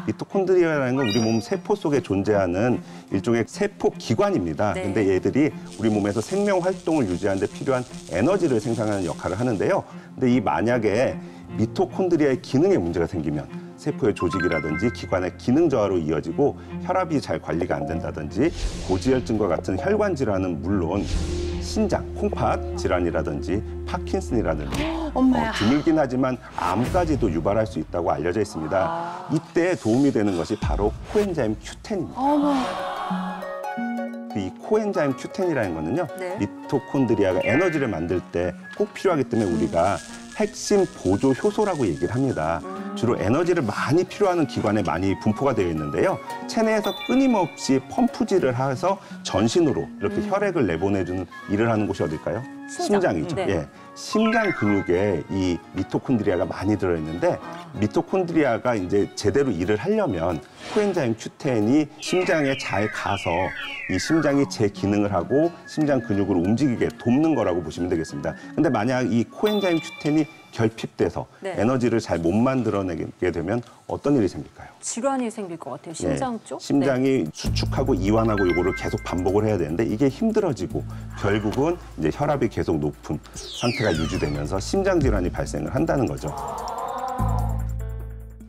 미토콘드리아라는 건 우리 몸 세포 속에 존재하는 일종의 세포 기관입니다. 네. 근데 얘들이 우리 몸에서 생명 활동을 유지하는 데 필요한 에너지를 생산하는 역할을 하는데요. 근데 이 만약에 미토콘드리아의 기능에 문제가 생기면 세포의 조직이라든지 기관의 기능 저하로 이어지고 혈압이 잘 관리가 안 된다든지 고지혈증과 같은 혈관 질환은 물론 신장, 콩팥 질환이라든지 파킨슨이라든지 드물긴 하지만 암까지도 유발할 수 있다고 알려져 있습니다. 이때 도움이 되는 것이 바로 코엔자임 Q10입니다. 이 코엔자임 Q10이라는 거는요, 네. 미토콘드리아가 에너지를 만들 때 꼭 필요하기 때문에 우리가 핵심 보조 효소라고 얘기를 합니다. 주로 에너지를 많이 필요하는 기관에 많이 분포가 되어 있는데요. 체내에서 끊임없이 펌프질을 해서 전신으로 이렇게 혈액을 내보내주는 일을 하는 곳이 어딜까요? 심장이죠. 네. 예. 심장 근육에 이 미토콘드리아가 많이 들어있는데 미토콘드리아가 이제 제대로 일을 하려면 코엔자임 Q10이 심장에 잘 가서 이 심장이 제 기능을 하고 심장 근육을 움직이게 돕는 거라고 보시면 되겠습니다. 근데 만약 이 코엔자임 Q10이 결핍돼서 네. 에너지를 잘 못 만들어내게 되면 어떤 일이 생길까요? 질환이 생길 것 같아요. 심장 쪽. 심장이 수축하고 이완하고 이거를 계속 반복을 해야 되는데 이게 힘들어지고 결국은 이제 혈압이 계속 높은 상태가 유지되면서 심장 질환이 발생을 한다는 거죠.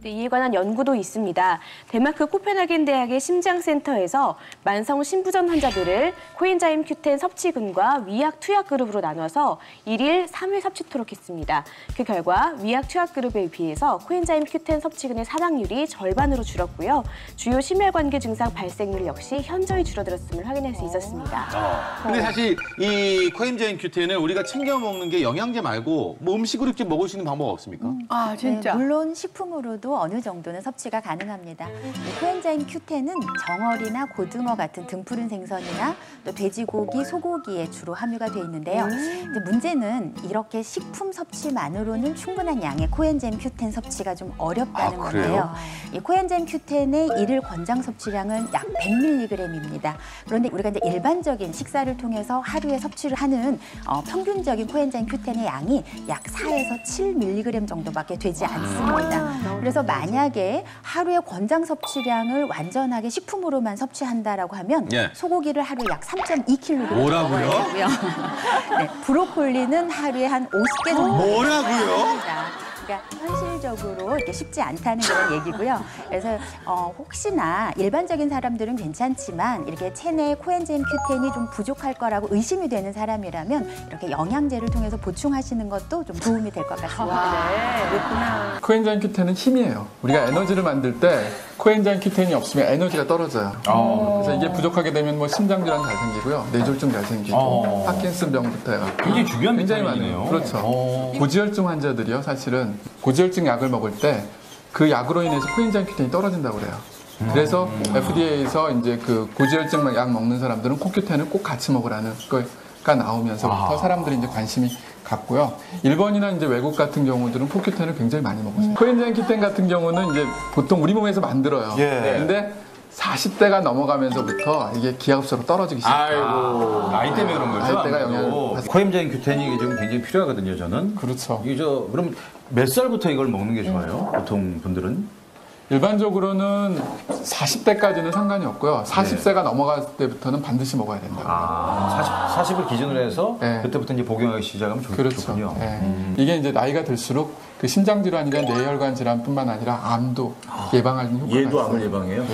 네, 이에 관한 연구도 있습니다. 덴마크 코펜하겐 대학의 심장센터에서 만성 심부전 환자들을 코엔자임 Q10 섭취근과 위약 투약 그룹으로 나눠서 1일 3회 섭취토록 했습니다. 그 결과 위약 투약 그룹에 비해서 코엔자임 Q10 섭취근의 사망률이 절반으로 줄었고요. 주요 심혈관계 증상 발생률 역시 현저히 줄어들었음을 확인할 수 있었습니다. 근데 사실 이 코엔자임 Q10은 우리가 챙겨 먹는 게 영양제 말고 뭐 음식으로 이렇게 먹을 수 있는 방법 없습니까? 아, 진짜. 네, 물론 식품으로도 어느 정도는 섭취가 가능합니다. 이 코엔자임 Q10은 정어리나 고등어 같은 등푸른 생선이나 또 돼지고기, 소고기에 주로 함유가 돼 있는데요. 이제 문제는 이렇게 식품 섭취만으로는 충분한 양의 코엔자임 Q10 섭취가 좀 어렵다는 아, 그래요? 건데요. 이 코엔자임 Q10의 일일 권장 섭취량은 약 100mg입니다. 그런데 우리가 이제 일반적인 식사를 통해서 하루에 섭취를 하는 평균적인 코엔자임 Q10의 양이 약 4에서 7mg 정도밖에 되지 않습니다. 그래서 만약에 하루에 권장 섭취량을 완전하게 식품으로만 섭취한다라고 하면 예. 소고기를 하루에 약 3.2kg 뭐라고요? 먹어야 되고요. 네, 브로콜리는 하루에 한 50개 정도 뭐라고요? 합니다. 그러니까 현실적으로 이렇게 쉽지 않다는 그런 얘기고요. 그래서 혹시나 일반적인 사람들은 괜찮지만 이렇게 체내 코엔자임 Q10이 좀 부족할 거라고 의심이 되는 사람이라면 이렇게 영양제를 통해서 보충하시는 것도 좀 도움이 될 것 같습니다. 그렇구나. 코엔자임 Q10은 힘이에요. 우리가 에너지를 만들 때 코엔자임 Q10이 없으면 에너지가 떨어져요. 그래서 이게 부족하게 되면 뭐 심장질환 잘 생기고요. 뇌졸중 잘 생기고 파킨슨병부터 해가지고 굉장히 중요한 굉장히 비타민이네요. 많아요. 그렇죠. 고지혈증 환자들이요. 사실은 고지혈증 약을 먹을 때 그 약으로 인해서 코엔자임 Q10이 떨어진다고 그래요. 그래서 FDA에서 이제 그 고지혈증 약 먹는 사람들은 코Q10을 꼭 같이 먹으라는 거가 나오면서부터 사람들이 이제 관심이 갔고요. 일본이나 이제 외국 같은 경우들은 코Q10을 굉장히 많이 먹었어요. 코엔자임 Q10 같은 경우는 이제 보통 우리 몸에서 만들어요. 근데 40대가 넘어가면서부터 이게 기하급수로 떨어지기 시작해요. 아이고. 나이 때문에 그런 거죠? 나이대가 영향을 받습니다. 코엔자임 Q10이 지금 굉장히 필요하거든요, 저는. 그렇죠. 이게 그럼 몇 살부터 이걸 먹는 게 좋아요? 보통 분들은? 일반적으로는 40대까지는 상관이 없고요. 40세가 넘어갈 때부터는 반드시 먹어야 된다고. 40을 기준으로 해서 네. 그때부터 이제 복용하기 시작하면 그렇죠. 좋군요. 이게 이제 나이가 들수록 그 심장질환이나 뇌혈관 질환뿐만 아니라 암도 예방하는 효과가 얘도 있어요. 암을 예방해요?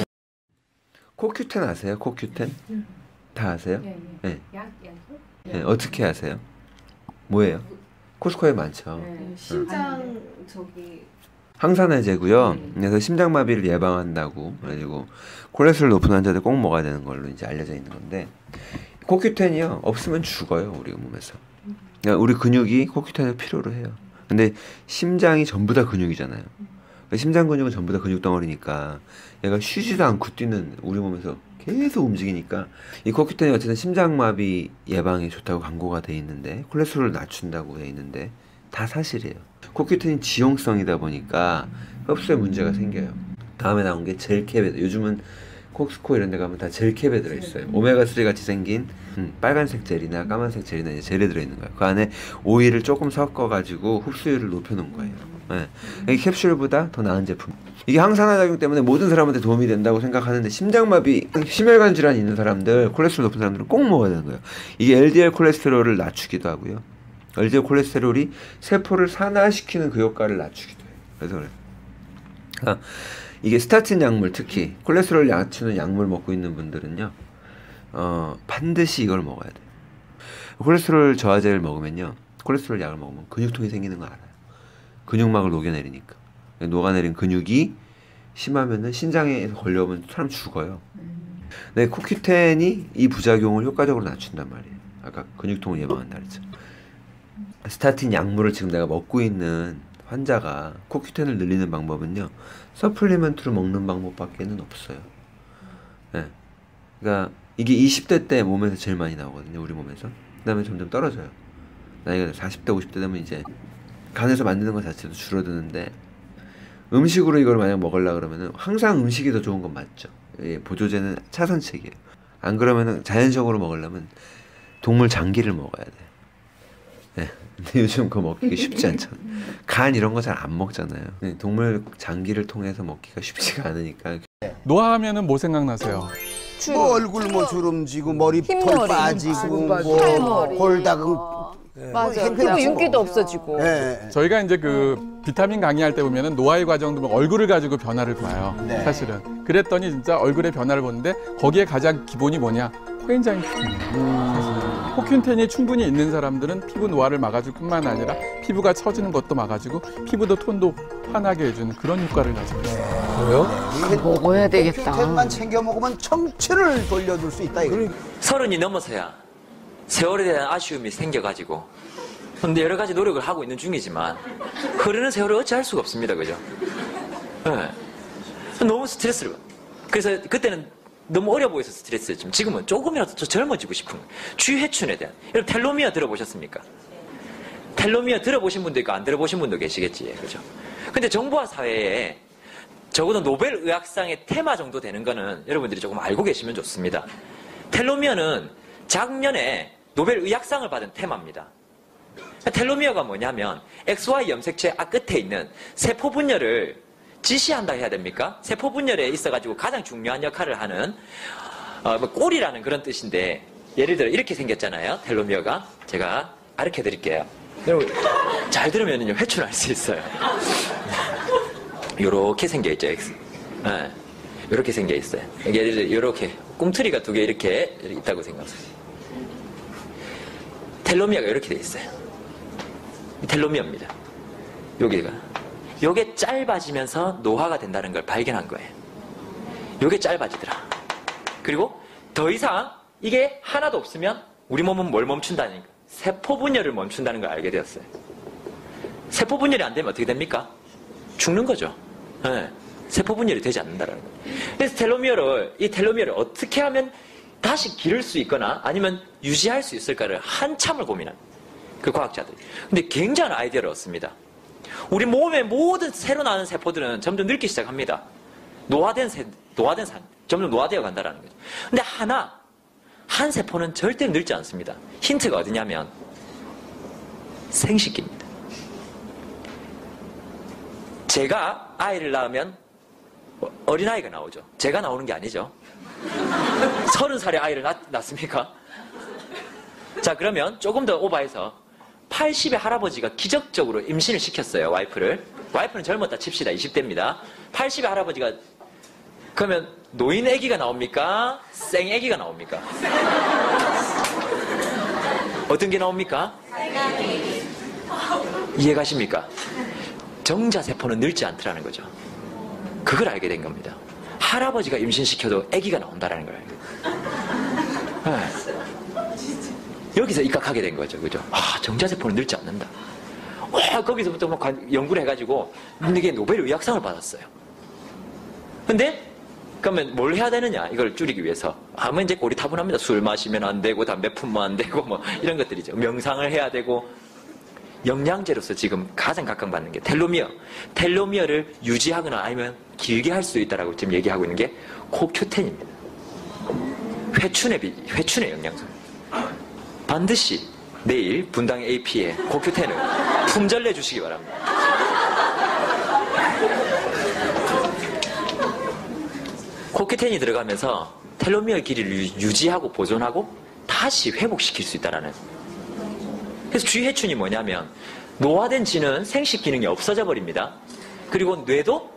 코큐텐 아세요? 코큐텐? 다 아세요? 네. 네. 어떻게 아세요? 뭐예요? 코스코에 많죠. 심장 저기 항산화제고요. 그래서 심장마비를 예방한다고 그래가지고 콜레스테롤 높은 환자들 꼭 먹어야 되는 걸로 이제 알려져 있는 건데 코큐텐이요 없으면 죽어요 우리 몸에서. 그러니까 우리 근육이 코큐텐을 필요로 해요. 근데 심장이 전부 다 근육이잖아요. 심장 근육은 전부 다 근육 덩어리니까 얘가 쉬지도 않고 뛰는 우리 몸에서 계속 움직이니까 이 코큐텐이 어쨌든 심장마비 예방에 좋다고 광고가 돼 있는데 콜레스테롤을 낮춘다고 돼 있는데 다 사실이에요. 코큐텐이 지용성이다 보니까 흡수에 문제가 생겨요. 다음에 나온 게 젤캡에 요즘은 코스코 이런 데 가면 다 젤캡에 들어있어요. 오메가3 같이 생긴 빨간색 젤이나 까만색 젤이나 이제 젤에 들어있는 거예요. 그 안에 오일을 조금 섞어가지고 흡수율을 높여놓은 거예요. 네. 이 캡슐보다 더 나은 제품. 이게 항산화작용 때문에 모든 사람한테 도움이 된다고 생각하는데 심장마비, 심혈관 질환이 있는 사람들, 콜레스테롤 높은 사람들은 꼭 먹어야 되는 거예요. 이게 LDL 콜레스테롤을 낮추기도 하고요. LDL 콜레스테롤이 세포를 산화시키는 그 효과를 낮추기도 해요. 그래서 그래요. 그러니까 이게 스타틴 약물, 특히 콜레스테롤 낮추는 약물 먹고 있는 분들은요, 반드시 이걸 먹어야 돼요. 콜레스테롤 저하제를 먹으면요, 콜레스테롤 약을 먹으면 근육통이 생기는 거 알아요. 근육막을 녹여내리니까. 녹아내린 근육이 심하면은 신장에서 걸려오면 사람 죽어요. 네, 코큐텐이 이 부작용을 효과적으로 낮춘단 말이에요. 아까 근육통을 예방한다 그랬죠. 스타틴 약물을 지금 내가 먹고 있는 환자가 코큐텐을 늘리는 방법은요, 서플리멘트로 먹는 방법밖에는 없어요. 네. 그러니까 이게 20대 때 몸에서 제일 많이 나오거든요, 우리 몸에서. 그 다음에 점점 떨어져요. 나이가 40대, 50대 되면 이제 간에서 만드는 것 자체도 줄어드는데, 음식으로 이걸 만약 먹으려고 그러면은 항상 음식이 더 좋은 건 맞죠. 예, 보조제는 차선책이에요. 안 그러면은 자연적으로 먹으려면 동물 장기를 먹어야 돼. 네. 근데 요즘 그거 먹기가 쉽지 않잖아. 간 이런 거 잘 안 먹잖아요. 네, 동물 장기를 통해서 먹기가 쉽지가 않으니까. 노화하면은 뭐 생각나세요? 뭐 얼굴 뭐 주름지고 머리털 빠지고 뭐 골다금 맞아. 그리고 윤기도 없어지고. 네. 저희가 이제 그 비타민 강의할 때 보면은 노화의 과정도 뭐 얼굴을 가지고 변화를 봐요. 네. 사실은. 그랬더니 진짜 얼굴의 변화를 보는데 거기에 가장 기본이 뭐냐? 코엔자임 큐텐이에요. 코큐텐이 충분히 있는 사람들은 피부 노화를 막아줄 뿐만 아니라 피부가 처지는 것도 막아주고 피부도 톤도 환하게 해주는 그런 효과를 가지고 있어요. 먹어야 되겠다. 큐텐만 챙겨 먹으면 청춘을 돌려줄 수 있다 이거. 30이 넘어서야 세월에 대한 아쉬움이 생겨가지고 근데 여러 가지 노력을 하고 있는 중이지만 흐르는 세월을 어찌할 수가 없습니다. 그죠? 네. 너무 스트레스를 받아요. 그래서 그때는 너무 어려 보여서 스트레스였지만 지금은 조금이라도 더 젊어지고 싶은 거예요. 주회춘에 대한. 여러분 텔로미어 들어보셨습니까? 텔로미어 들어보신 분도 있고 안 들어보신 분도 계시겠지. 그죠? 근데 정보화 사회에 적어도 노벨 의학상의 테마 정도 되는 거는 여러분들이 조금 알고 계시면 좋습니다. 텔로미어는 작년에 노벨 의학상을 받은 테마입니다. 텔로미어가 뭐냐면 XY 염색체 끝에 있는 세포 분열을 지시한다 해야 됩니까? 세포 분열에 있어가지고 가장 중요한 역할을 하는 꼴이라는 그런 뜻인데 예를 들어 이렇게 생겼잖아요. 텔로미어가. 제가 가르쳐 드릴게요. 여러분 잘 들으면요 회춘할 수 있어요. 요렇게 생겨 있죠. X. 네. 요렇게 생겨 있어요. 예를 들어 요렇게 꿈틀이가 두 개 이렇게 있다고 생각하세요. 텔로미어가 이렇게 돼 있어요. 텔로미어입니다. 여기가. 요게 짧아지면서 노화가 된다는 걸 발견한 거예요. 요게 짧아지더라. 그리고 더 이상 이게 하나도 없으면 우리 몸은 뭘 멈춘다니까? 세포 분열을 멈춘다는 걸 알게 되었어요. 세포 분열이 안 되면 어떻게 됩니까? 죽는 거죠. 네. 세포 분열이 되지 않는다는 거예요. 그래서 이 텔로미어를 어떻게 하면 다시 기를 수 있거나 아니면 유지할 수 있을까를 한참을 고민한 그 과학자들이. 근데 굉장한 아이디어를 얻습니다. 우리 몸의 모든 새로 나는 세포들은 점점 늙기 시작합니다. 점점 노화되어 간다는 거죠. 근데 한 세포는 절대로 늙지 않습니다. 힌트가 어디냐면 생식기입니다. 제가 아이를 낳으면 어린아이가 나오죠. 제가 나오는 게 아니죠. 30살에 아이를 낳습니까? 자, 그러면 조금 더 오버해서 80의 할아버지가 기적적으로 임신을 시켰어요, 와이프를. 와이프는 젊었다 칩시다. 20대입니다. 80의 할아버지가 그러면 노인 아기가 나옵니까? 생 아기가 나옵니까? 어떤 게 나옵니까? 이해가십니까? 정자세포는 늙지 않더라는 거죠. 그걸 알게 된 겁니다. 할아버지가 임신시켜도 아기가 나온다라는 걸 알게 돼요. 여기서 입각하게 된 거죠. 그죠? 정자세포는 늙지 않는다. 거기서부터 막 연구를 해가지고 이게 노벨 의학상을 받았어요. 근데 그러면 뭘 해야 되느냐? 이걸 줄이기 위해서. 이제 고리타분합니다. 술 마시면 안 되고 담배 품으면 안 되고 뭐 이런 것들이죠. 명상을 해야 되고 영양제로서 지금 가장 각광받는 게 텔로미어. 텔로미어를 유지하거나 아니면 길게 할 수 있다라고 지금 얘기하고 있는 게 코큐텐입니다. 회춘의 영양소. 반드시 내일 분당 AP에 코큐텐을 품절내 주시기 바랍니다. 코큐텐이 들어가면서 텔로미어 길이를 유지하고 보존하고 다시 회복시킬 수 있다라는. 그래서 쥐해춘이 뭐냐면 노화된 쥐는 생식 기능이 없어져 버립니다. 그리고 뇌도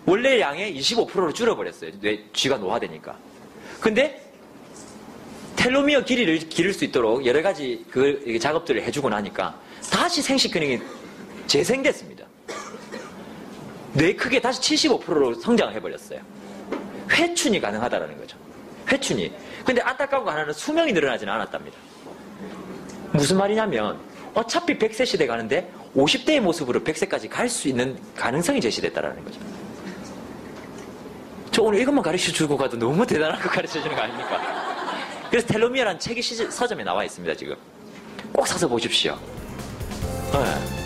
원래 양의 25%로 줄어버렸어요. 쥐가 노화되니까. 근데 텔로미어 길이를 기를 수 있도록 여러 가지 그 작업들을 해주고 나니까 다시 생식 기능이 재생됐습니다. 뇌 크게 다시 75%로 성장을 해버렸어요. 회춘이 가능하다라는 거죠. 회춘이. 근데 안타까운 거 하나는 수명이 늘어나지는 않았답니다. 무슨 말이냐면 어차피 100세 시대 가는데 50대의 모습으로 100세까지 갈 수 있는 가능성이 제시됐다라는 거죠. 저 오늘 이것만 가르쳐주고 가도 너무 대단한 거 가르쳐주는 거 아닙니까? 그래서 텔로미어라는 책이 서점에 나와 있습니다, 지금. 꼭 사서 보십시오. 네.